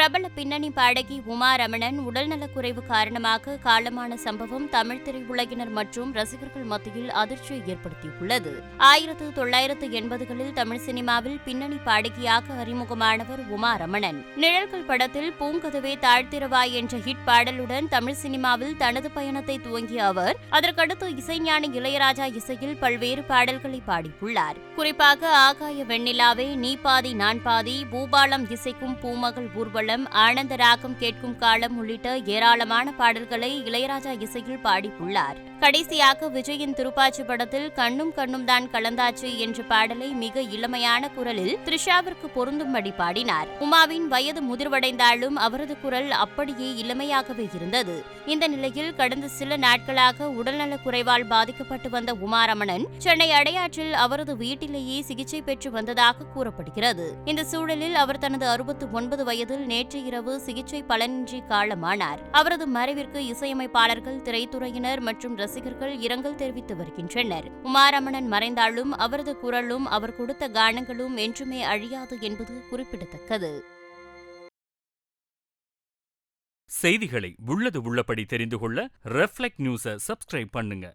பிரபல பின்னணி பாடகி உமா ரமணன் உடல்நலக்குறைவு காரணமாக காலமான சம்பவம் தமிழ் திரையுலகினர் மற்றும் ரசிகர்கள் மத்தியில் அதிர்ச்சியை ஏற்படுத்தியுள்ளது. 1980களில் தமிழ் சினிமாவில் பின்னணி பாடகியாக அறிமுகமானவர் உமா ரமணன். நிழல்கள் படத்தில் பூங்கதவே தாழ்த்திரவாய் என்ற ஹிட் பாடலுடன் தமிழ் சினிமாவில் தனது பயணத்தை துவங்கிய அவர் அதற்கடுத்து இசைஞானி இளையராஜா இசையில் பல்வேறு பாடல்களை பாடியுள்ளார். குறிப்பாக ஆகாய வெண்ணிலாவே, நீ பாதி நான் பாதி, பூபாலம் இசைக்கும் பூமகள் ஊர்வலம், ஆனந்த ராகம் கேட்கும் காலம் உள்ளிட்ட ஏராளமான பாடல்களை இளையராஜா இசையில் பாடியுள்ளார். கடைசியாக விஜயின் துருப்பாச்சி படத்தில் கண்ணும் கண்ணும் தான் கலந்தாச்சு என்ற பாடலை மிக இளமையான குரலில் த்ரிஷாவிற்கு பொருந்தும்படி பாடினார். உமாவின் வயது முதிர்வடைந்தாலும் அவரது குரல் அப்படியே இளமையாகவே இருந்தது. இந்த நிலையில் கடந்த சில நாட்களாக உடல்நலக் குறைவால் பாதிக்கப்பட்டு வந்த உமா ரமணன் சென்னை அடையாற்றில் அவரது வீட்டிலேயே சிகிச்சை பெற்று வந்ததாக கூறப்படுகிறது. இந்த சூழலில் அவர் தனது 69 வயதில் நேற்று இரவு சிகிச்சை பலனின்றி காலமானார். அவரது மறைவிற்கு இசையமைப்பாளர்கள், திரைத்துறையினர் மற்றும் ரசிகர்கள் இரங்கல் தெரிவித்து வருகின்றனர். உமா ரமணன் மறைந்தாலும் அவரது குரலும் அவர் கொடுத்த கானங்களும் என்றுமே அழியாது என்பது குறிப்பிடத்தக்கது. செய்திகளை உள்ளது உள்ளபடி தெரிந்து கொள்ள ரெஃப்ளெக்ட் நியூஸை சப்ஸ்கிரைப் பண்ணுங்க.